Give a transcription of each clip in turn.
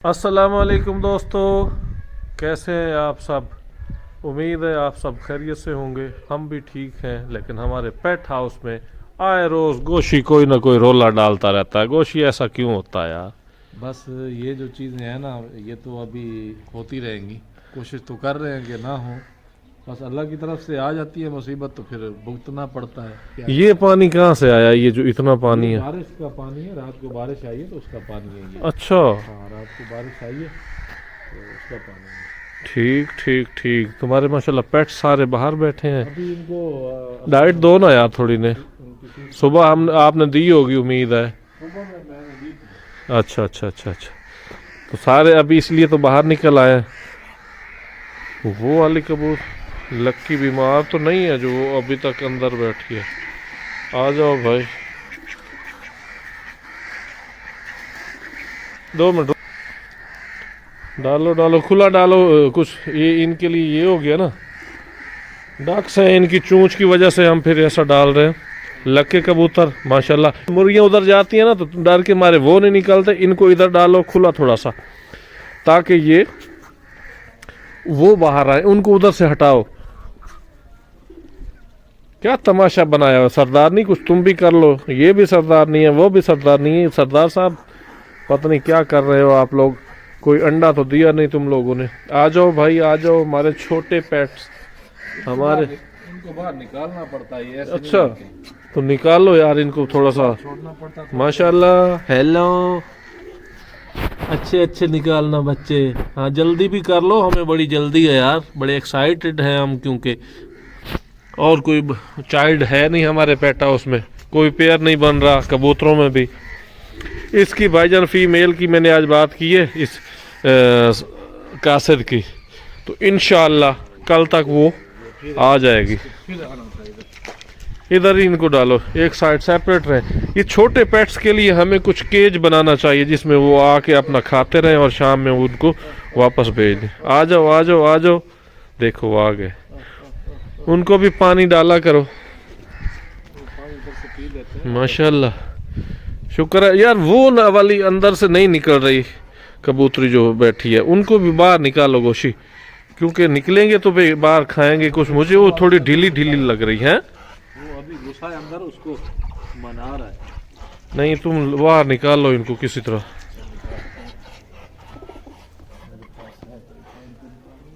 अस्सलाम वालेकुम दोस्तों, कैसे हैं आप सब। उम्मीद है आप सब खैरियत से होंगे। हम भी ठीक हैं, लेकिन हमारे पेट हाउस में आए रोज़ गोशी कोई ना कोई रोला डालता रहता है। गोशी ऐसा क्यों होता है यार। बस ये जो चीज़ें हैं ना, ये तो अभी होती रहेंगी। कोशिश तो कर रहे हैं कि ना हो, बस अल्लाह की तरफ से आ जाती है मुसीबत तो फिर भुगतना पड़ता है। क्या ये पानी कहाँ से आया, ये जो इतना पानी ये है। बारिश का पानी है, रात को बारिश आई है तो उसका पानी है ये। अच्छा, हाँ, रात को बारिश आई है तो उसका पानी है। ठीक ठीक ठीक। तुम्हारे माशाल्लाह पेट सारे बाहर बैठे हैं। अभी इनको डाइट दो ना यार थोड़ी ने। उनकी सुबह हम आपने दी होगी उम्मीद है। सुबह में मैंने दी थी। अच्छा अच्छा अच्छा अच्छा। तो सारे अभी इसलिए तो बाहर निकल आए हैं। वो वाली कबूतर लक्की बीमार तो नहीं है जो वो अभी तक अंदर बैठी है। आ जाओ भाई, 2 मिनट डालो डालो, खुला डालो। कुछ ये इनके लिए ये हो गया ना, डक्स हैं, इनकी चोंच की वजह से हम फिर ऐसा डाल रहे हैं। लक्के कबूतर माशाल्लाह, मुर्गियाँ उधर जाती हैं ना तो डर के मारे वो नहीं निकलते। इनको इधर डालो खुला थोड़ा सा, ताकि ये वो बाहर आए। उनको उधर से हटाओ। क्या तमाशा बनाया हो सरदारनी, कुछ तुम भी कर लो। ये भी सरदार नहीं है, वो भी सरदार नहीं है। सरदार साहब पता नहीं क्या कर रहे हो आप लोग। कोई अंडा तो दिया नहीं तुम लोगों ने। आ जाओ भाई आ जाओ, हमारे छोटे पेट्स हमारे। इनको बाहर निकालना पड़ता है, ये ऐसे नहीं अच्छा, रहते। तो निकालो यार इनको थोड़ा सा। छोड़ना पड़ता है। माशाल्लाह, हेलो। अच्छे अच्छे निकालना बच्चे। हाँ जल्दी भी कर लो, हमें बड़ी जल्दी है यार, बड़े एक्साइटेड हैं हम, क्योंकि और कोई चाइल्ड है नहीं हमारे पेट हाउस में। कोई पेयर नहीं बन रहा कबूतरों में भी। इसकी भाईजान फीमेल की मैंने आज बात की है, इस कासिर की, तो इंशाअल्लाह कल तक वो आ जाएगी। फिर आना चाहिए। इधर ही इनको डालो, एक साइड सेपरेट रहे। ये छोटे पेट्स के लिए हमें कुछ केज बनाना चाहिए जिसमें वो आके अपना खाते रहें और शाम में उनको वापस भेज दें। आ जाओ आ जाओ आ जाओ, देखो वो आ गए। उनको भी पानी डाला करो। पानी ऊपर से पी लेते हैं। माशाल्लाह, शुक्र है यार। वो न वाली अंदर से नहीं निकल रही कबूतरी जो बैठी है, उनको भी बाहर निकालो गोशी, क्योंकि निकलेंगे तो भाई बाहर खाएंगे कुछ। मुझे वो थोड़ी ढीली ढीली लग रही है। वो अभी गुस्सा है अंदर, उसको मना रहा है। नहीं तुम बाहर निकालो इनको किसी तरह।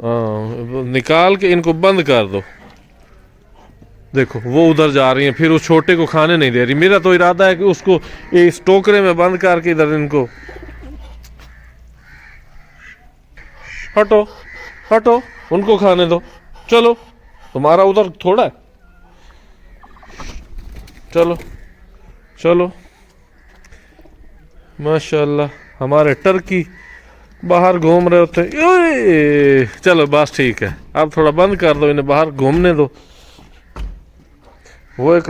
हाँ निकाल के इनको बंद कर दो। देखो वो उधर जा रही है, फिर उस छोटे को खाने नहीं दे रही। मेरा तो इरादा है कि उसको इस टोकरे में बंद करके इधर इनको। हटो हटो, उनको खाने दो। चलो, तुम्हारा उधर थोड़ा है। चलो चलो, माशाल्लाह हमारे टर्की बाहर घूम रहे होते। ओए, चलो बस ठीक है, अब थोड़ा बंद कर दो, इन्हें बाहर घूमने दो। वो एक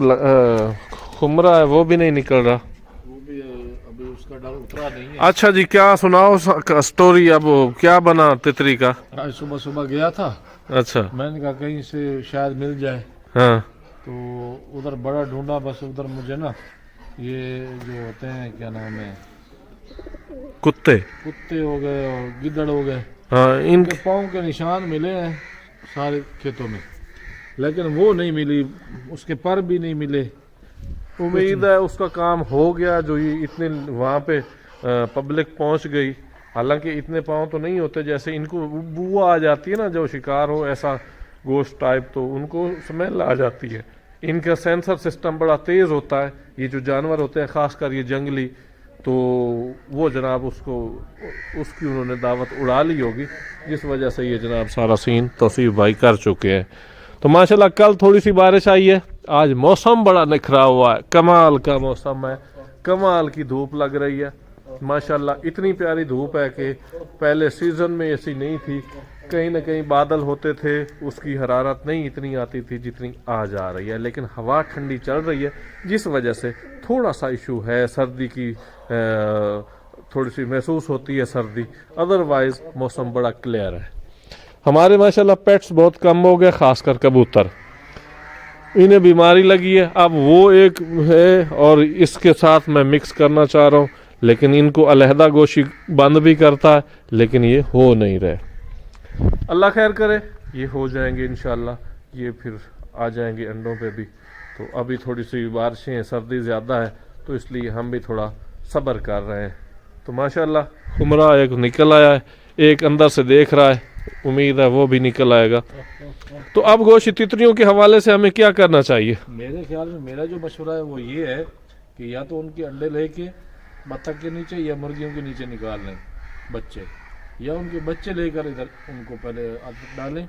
खुमरा है, वो भी नहीं निकल रहा। वो भी अभी उसका डर उतरा नहीं है। अच्छा जी, क्या सुनाओ स्टोरी। अब क्या बना तितरी का। आज सुबह सुबह गया था, अच्छा, मैंने कहा कहीं से शायद मिल जाए, हाँ तो उधर बड़ा ढूंढा। बस उधर मुझे ना ये जो होते हैं, क्या नाम है, कुत्ते। कुत्ते हो गए और गिद्दड़ हो गए, हाँ इनके पाँव के निशान मिले हैं सारे खेतों में, लेकिन वो नहीं मिली, उसके पर भी नहीं मिले। उम्मीद है उसका काम हो गया। जो ये इतने वहाँ पे पब्लिक पहुँच गई। हालांकि इतने पाँव तो नहीं होते, जैसे इनको बुआ आ जाती है ना जो शिकार हो ऐसा गोश्त टाइप, तो उनको स्मेल आ जाती है। इनका सेंसर सिस्टम बड़ा तेज़ होता है। ये जो जानवर होते हैं ख़ासकर ये जंगली, तो वो जनाब उसकी उन्होंने दावत उड़ा ली होगी, जिस वजह से ये जनाब सारा सीन तौसीफ भाई कर चुके हैं। तो माशाल्लाह कल थोड़ी सी बारिश आई है, आज मौसम बड़ा निखरा हुआ है। कमाल का मौसम है, कमाल की धूप लग रही है माशाल्लाह। इतनी प्यारी धूप है कि पहले सीज़न में ऐसी नहीं थी। कहीं ना कहीं बादल होते थे, उसकी हरारत नहीं इतनी आती थी जितनी आज आ रही है। लेकिन हवा ठंडी चल रही है, जिस वजह से थोड़ा सा इशू है सर्दी की, थोड़ी सी महसूस होती है सर्दी। अदरवाइज़ मौसम बड़ा क्लियर है। हमारे माशाल्लाह पेट्स बहुत कम हो गए, ख़ासकर कबूतर। इन्हें बीमारी लगी है। अब वो एक है और इसके साथ मैं मिक्स करना चाह रहा हूँ लेकिन इनको अलहदा गोशी बंद भी करता है, लेकिन ये हो नहीं रहे। अल्लाह खैर करे, ये हो जाएंगे इंशाल्लाह, ये फिर आ जाएंगे अंडों पे भी। तो अभी थोड़ी सी बारिशें, सर्दी ज़्यादा है, तो इसलिए हम भी थोड़ा सब्र कर रहे हैं। तो माशाल्लाह खुमरा एक निकल आया है, एक अंदर से देख रहा है, उम्मीद है वो भी निकल आएगा। तो अब गोश्त तितरियों के हवाले से हमें क्या करना चाहिए? मेरे ख्याल में मेरा जो मशवरा है वो ये है कि या तो उनके अंडे लेके बत्तख के नीचे या मुर्गियों के नीचे निकाल लें बच्चे, या उनके बच्चे लेकर इधर उनको पहले आदत डालें।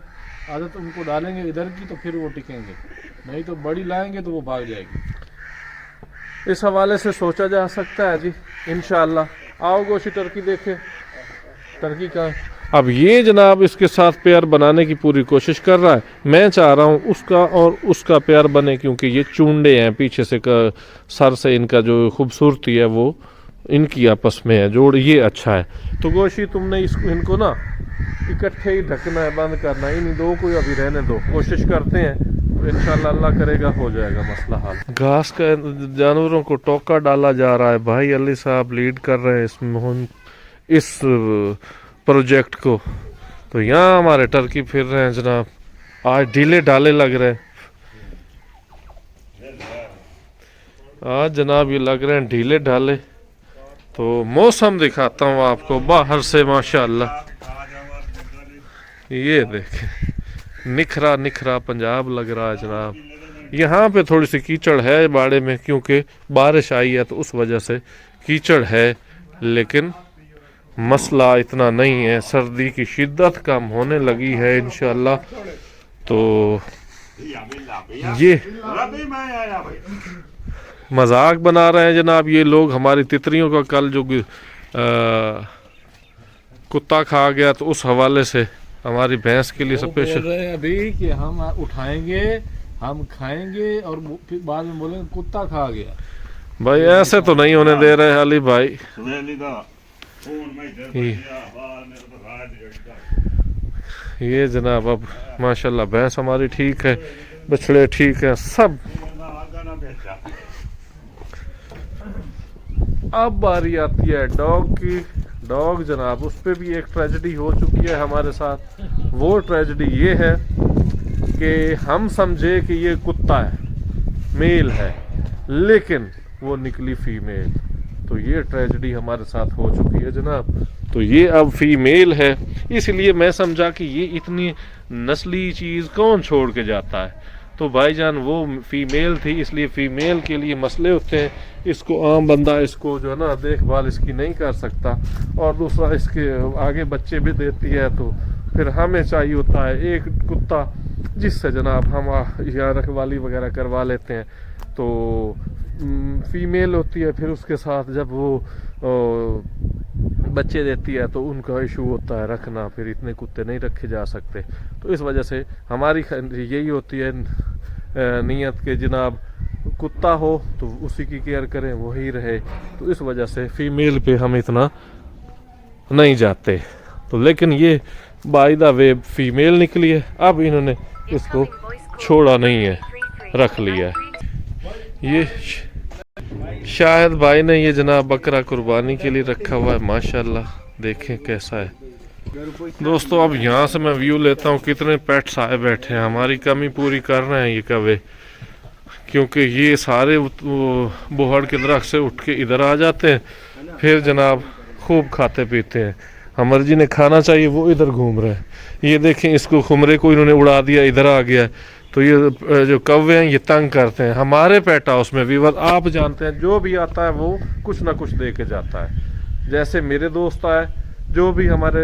आदत उनको डालेंगे इधर की तो फिर वो टिकेंगे, नहीं तो बड़ी लाएंगे तो वो भाग जाएगी। इस हवाले से सोचा जा सकता है जी इंशाअल्लाह। आओ गोशी टर्की देखे, टर्की का अब ये जनाब इसके साथ पेयर बनाने की पूरी कोशिश कर रहा है। मैं चाह रहा हूँ उसका और उसका पेयर बने, क्योंकि ये चूंडे हैं पीछे से सर से इनका जो खूबसूरती है वो इनकी आपस में है जोड़, ये अच्छा है। तो गोशी तुमने इनको ना इकट्ठे ही ढकना है, बंद करना है, इन दो को अभी रहने दो, कोशिश करते हैं तो इंशाल्लाह अल्लाह करेगा हो जाएगा मसला हल। घास का जानवरों को टोका डाला जा रहा है, भाई अली साहब लीड कर रहे हैं इस प्रोजेक्ट को। तो यहाँ हमारे टर्की फिर रहे हैं जनाब, आज ढीले ढाले लग रहे हैं। आज जनाब ये लग रहे हैं ढीले ढाले। तो मौसम दिखाता हूँ आपको बाहर से, माशाअल्लाह ये देखें निखरा निखरा पंजाब लग रहा है जनाब। यहाँ पे थोड़ी सी कीचड़ है बाड़े में, क्योंकि बारिश आई है तो उस वजह से कीचड़ है, लेकिन मसला इतना नहीं है। सर्दी की शिद्दत कम होने लगी है इंशाअल्लाह। तो ये मजाक बना रहे हैं जनाब ये लोग हमारी तितरियों का, कल जो कुत्ता खा गया तो उस हवाले से हमारी भैंस के लिए स्पेशल बोल रहे हैं अभी कि हम उठाएंगे, हम खाएंगे और फिर बाद में बोलेंगे कुत्ता खा गया। भाई ऐसे तो नहीं होने दे रहे अली भाई। ये जनाब अब माशाल्लाह भैंस हमारी ठीक है, बछड़े ठीक है सब। अब बारी आती है डॉग की। डॉग जनाब उस पर भी एक ट्रेजेडी हो चुकी है हमारे साथ। वो ट्रेजेडी ये है कि हम समझे कि ये कुत्ता है, मेल है, लेकिन वो निकली फीमेल। तो ये ट्रेजेडी हमारे साथ हो चुकी है जनाब। तो ये अब फीमेल है, इसलिए मैं समझा कि ये इतनी नस्ली चीज़ कौन छोड़ के जाता है। तो भाईजान वो फीमेल थी, इसलिए फीमेल के लिए मसले होते हैं। इसको आम बंदा इसको जो है ना देखभाल इसकी नहीं कर सकता, और दूसरा इसके आगे बच्चे भी देती है। तो फिर हमें चाहिए होता है एक कुत्ता जिससे जनाब हम यहाँ रखवाली वगैरह करवा लेते हैं। तो फीमेल होती है, फिर उसके साथ जब वो बच्चे देती है तो उनका इशू होता है रखना, फिर इतने कुत्ते नहीं रखे जा सकते। तो इस वजह से हमारी यही होती है नीयत के जनाब कुत्ता हो तो उसी की केयर करें, वही रहे। तो इस वजह से फीमेल पे हम इतना नहीं जाते। तो लेकिन ये बाय द वे फीमेल निकली है, अब इन्होंने इसको छोड़ा नहीं है, रख लिया है। ये शायद भाई ने ये जनाब बकरा कुर्बानी के लिए रखा हुआ है, माशाल्लाह देखें कैसा है। दोस्तों अब यहाँ से मैं व्यू लेता हूँ कितने पेट्स आए बैठे हैं, हमारी कमी पूरी कर रहे हैं ये कौवे, क्योंकि ये सारे बोहड़ के दरख्त से उठ के इधर आ जाते हैं, फिर जनाब खूब खाते पीते हैं। हमर जी ने खाना चाहिए वो इधर घूम रहे हैं। ये देखें इसको खुमरे को इन्होंने उड़ा दिया, इधर आ गया। तो ये जो कौवे हैं ये तंग करते हैं हमारे पेट हाउस में। व्यूअर आप जानते हैं जो भी आता है वो कुछ ना कुछ दे के जाता है। जैसे मेरे दोस्त आए, जो भी हमारे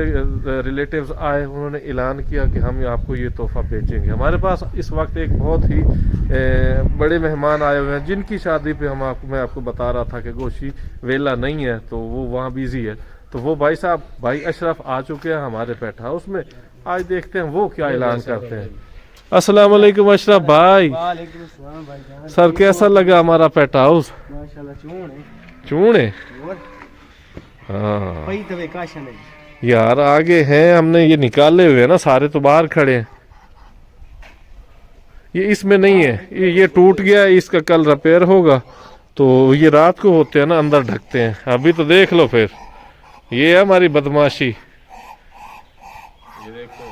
रिलेटिव्स आए, उन्होंने ऐलान किया कि हम आपको ये तोहफा भेजेंगे। हमारे पास इस वक्त एक बहुत ही बड़े मेहमान आए हुए हैं जिनकी शादी पे मैं आपको बता रहा था कि गोशी वेला नहीं है, तो वो वहाँ बिजी है। तो वो भाई साहब, भाई अशरफ आ चुके हैं हमारे पेट हाउस में। आज देखते हैं वो क्या ऐलान करते हैं। अस्सलाम वालेकुम अशरफ भाई। वालेकुम अस्सलाम भाईजान। सर कैसा लगा हमारा पेट हाउस? माशाल्लाह चूण है। और हाँ पई तवे काशन है यार, आगे हैं हमने ये निकाले हुए हैं ना, सारे तो बाहर खड़े हैं। ये इसमें नहीं है, ये टूट गया है, इसका कल रिपेयर होगा तो ये रात को होते हैं ना, अंदर ढकते हैं। अभी तो देख लो फिर, ये है हमारी बदमाशी। ये देखो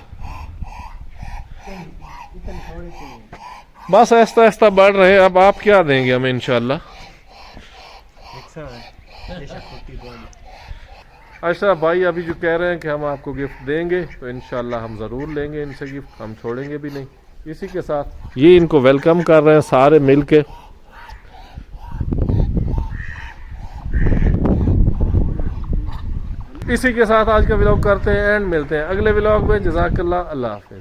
इतने थोड़े चाहिए। बस ऐसा ऐसा बढ़ रहे हैं। अब आप क्या देंगे हमें इंशाल्लाह? रिक्शा है जैसे कुत्ती बोली। अशरफ भाई अभी जो कह रहे हैं कि हम आपको गिफ्ट देंगे, तो इंशाल्लाह हम ज़रूर लेंगे इनसे गिफ्ट, हम छोड़ेंगे भी नहीं। इसी के साथ ये इनको वेलकम कर रहे हैं सारे मिल के। इसी के साथ आज का व्लॉग करते हैं एंड, मिलते हैं अगले व्लॉग में। जज़ाकल्लाह, अल्लाह हाफ़िज़।